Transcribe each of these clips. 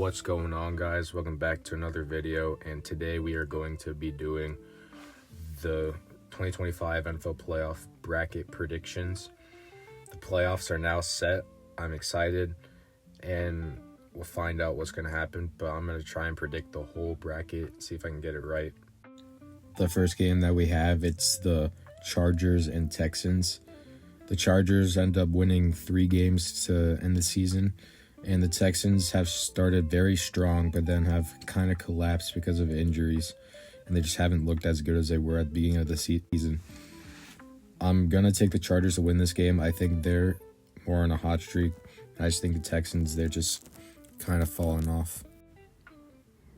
What's going on, guys? Welcome back to another video, and today we are going to be doing the 2025 NFL playoff bracket predictions. The playoffs are now set. I'm excited, and we'll find out what's going to happen, but I'm going to try and predict the whole bracket, see if I can get it right. The first game that we have, it's the Chargers and Texans. The Chargers end up winning 3 games to end the season, and the Texans have started very strong, but then have kind of collapsed because of injuries, and they just haven't looked as good as they were at the beginning of the season. I'm going to take the Chargers to win this game. I think they're more on a hot streak. I just think the Texans, they're just kind of falling off.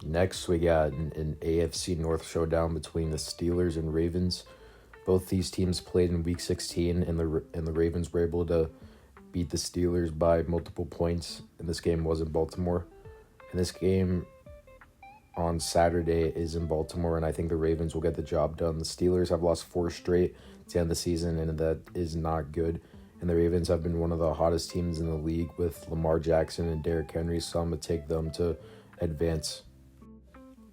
Next, we got an AFC North showdown between the Steelers and Ravens. Both these teams played in Week 16, and the Ravens were able to beat the Steelers by multiple points, and this game was in Baltimore. And this game on Saturday is in Baltimore, and I think the Ravens will get the job done. The Steelers have lost 4 straight to end the season, and that is not good. And the Ravens have been one of the hottest teams in the league with Lamar Jackson and Derrick Henry, so I'm going to take them to advance.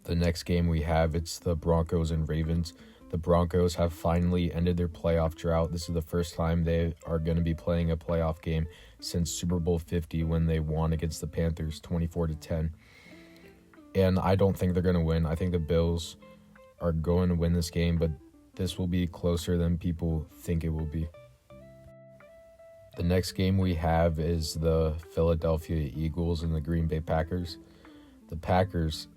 The next game we have, it's the Broncos and Ravens. The Broncos have finally ended their playoff drought. This is the first time they are going to be playing a playoff game since Super Bowl 50 when they won against the Panthers 24-10. And I don't think they're going to win. I think the Bills are going to win this game, but this will be closer than people think it will be. The next game we have is the Philadelphia Eagles and the Green Bay Packers. The Packers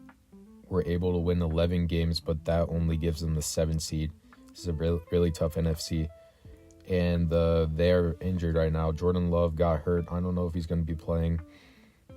were able to win 11 games, but that only gives them the 7th seed. This is a really tough NFC. And they're injured right now. Jordan Love got hurt. I don't know if he's going to be playing.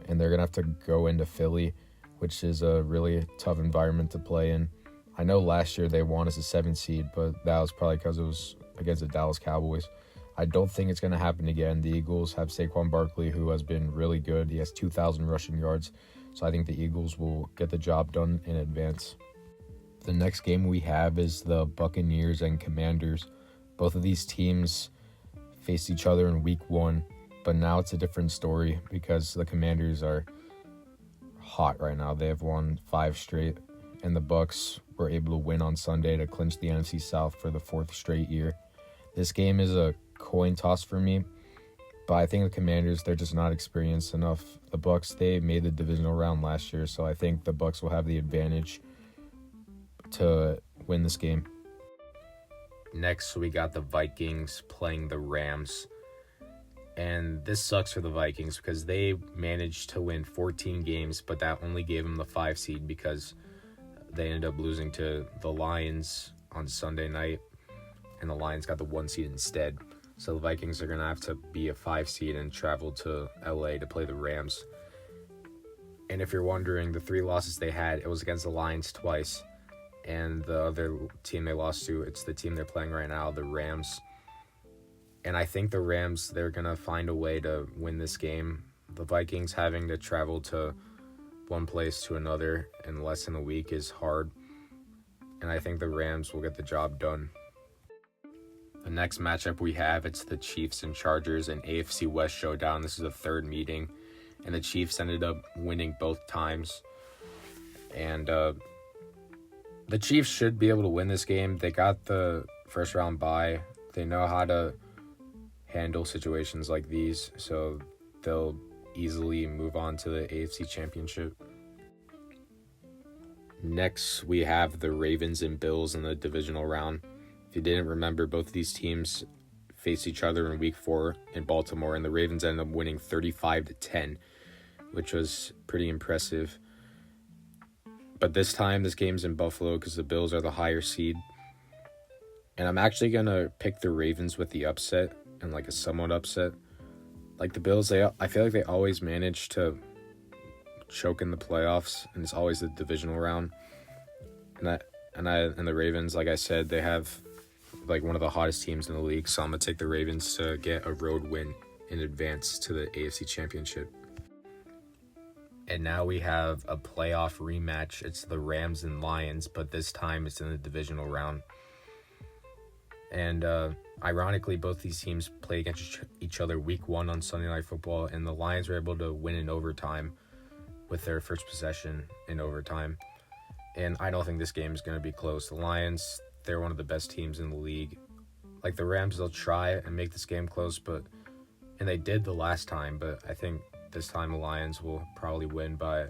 And they're going to have to go into Philly, which is a really tough environment to play in. I know last year they won as a 7th seed, but that was probably because it was against the Dallas Cowboys. I don't think it's going to happen again. The Eagles have Saquon Barkley, who has been really good. He has 2,000 rushing yards. So I think the Eagles will get the job done in advance. The next game we have is the Buccaneers and Commanders. Both of these teams faced each other in Week 1, but now it's a different story because the Commanders are hot right now. They have won 5 straight, and the Bucs were able to win on Sunday to clinch the NFC South for the 4th straight year. This game is a coin toss for me, but I think the Commanders, they're just not experienced enough. The Bucs, they made the divisional round last year, so I think the Bucs will have the advantage to win this game. Next, we got the Vikings playing the Rams. And this sucks for the Vikings because they managed to win 14 games, but that only gave them the 5 seed because they ended up losing to the Lions on Sunday night, and the Lions got the 1 seed instead. So the Vikings are going to have to be a 5 seed and travel to LA to play the Rams. And if you're wondering, the 3 losses they had, it was against the Lions twice. And the other team they lost to, it's the team they're playing right now, the Rams. And I think the Rams, they're going to find a way to win this game. The Vikings having to travel to one place to another in less than a week is hard. And I think the Rams will get the job done. The next matchup we have, it's the Chiefs and Chargers, an AFC West showdown. This is the 3rd meeting, and the Chiefs ended up winning both times. And the Chiefs should be able to win this game. They got the first round bye. They know how to handle situations like these, so they'll easily move on to the AFC Championship. Next, we have the Ravens and Bills in the divisional round. If you didn't remember, both of these teams faced each other in Week 4 in Baltimore, and the Ravens ended up winning 35-10, which was pretty impressive. But this time, this game's in Buffalo because the Bills are the higher seed. And I'm actually going to pick the Ravens with the upset, and like a somewhat upset. Like the Bills, I feel like they always manage to choke in the playoffs, and it's always the divisional round. And the Ravens, like I said, they have like one of the hottest teams in the league, so I'm going to take the Ravens to get a road win in advance to the AFC Championship. And now we have a playoff rematch. It's the Rams and Lions, but this time it's in the divisional round. And ironically, both these teams play against each other Week 1 on Sunday Night Football, and the Lions were able to win in overtime with their first possession in overtime. And I don't think this game is going to be close. The Lions, they're one of the best teams in the league. Like the Rams, they'll try and make this game close, and they did the last time, but I think this time the Lions will probably win by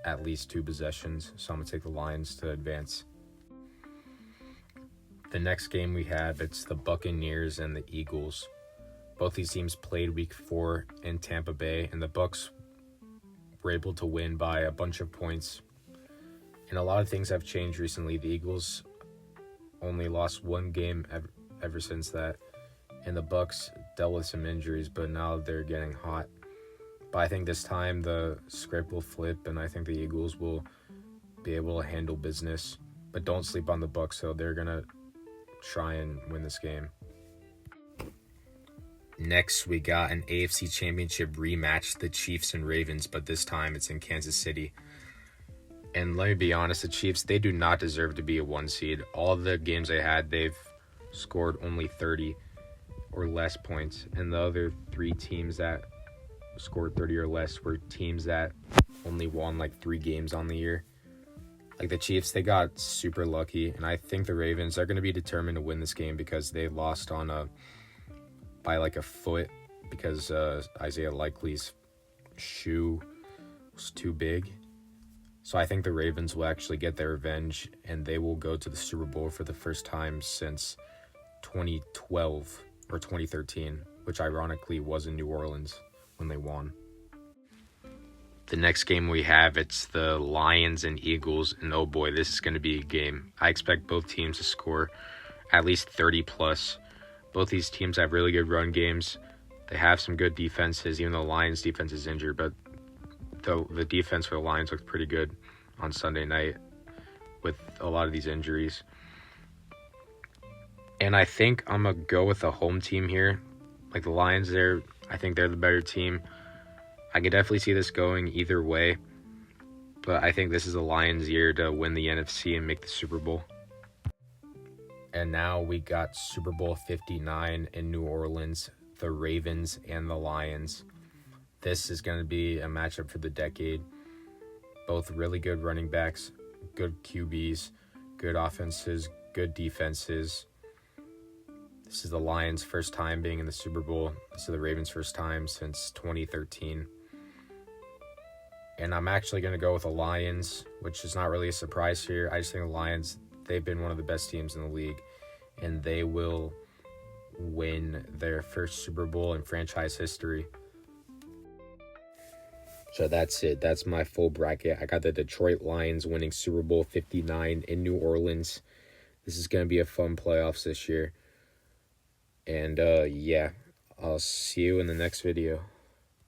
at least 2 possessions. So I'm going to take the Lions to advance. The next game we have, it's the Buccaneers and the Eagles. Both these teams played week 4 in Tampa Bay, and the Bucs were able to win by a bunch of points. And a lot of things have changed recently. The Eagles only lost 1 game ever since that, and the Bucs dealt with some injuries, but now they're getting hot. But I think this time the script will flip, and I think the Eagles will be able to handle business. But don't sleep on the Bucs, so they're gonna try and win this game. Next, we got an AFC Championship rematch, the Chiefs and Ravens, but this time it's in Kansas City. And let me be honest, the Chiefs, they do not deserve to be a 1 seed. All the games they had, they've scored only 30 or less points. And the other 3 teams that scored 30 or less were teams that only won like 3 games on the year. Like the Chiefs, they got super lucky. And I think the Ravens are going to be determined to win this game because they lost by like a foot because Isaiah Likely's shoe was too big. So I think the Ravens will actually get their revenge, and they will go to the Super Bowl for the first time since 2012 or 2013, which ironically was in New Orleans when they won. The next game we have, it's the Lions and Eagles, and oh boy, this is going to be a game. I expect both teams to score at least 30 plus. Both these teams have really good run games. They have some good defenses, even though the Lions' defense is injured, but the defense for the Lions looked pretty good on Sunday night with a lot of these injuries. And I think I'm going to go with the home team here. Like the Lions, I think they're the better team. I could definitely see this going either way, but I think this is the Lions' year to win the NFC and make the Super Bowl. And now we got Super Bowl 59 in New Orleans, the Ravens and the Lions. This is going to be a matchup for the decade. Both really good running backs, good QBs, good offenses, good defenses. This is the Lions' first time being in the Super Bowl. This is the Ravens' first time since 2013. And I'm actually going to go with the Lions, which is not really a surprise here. I just think the Lions, they've been one of the best teams in the league, and they will win their first Super Bowl in franchise history. So that's it. That's my full bracket. I got the Detroit Lions winning Super Bowl 59 in New Orleans. This is going to be a fun playoffs this year. And yeah, I'll see you in the next video.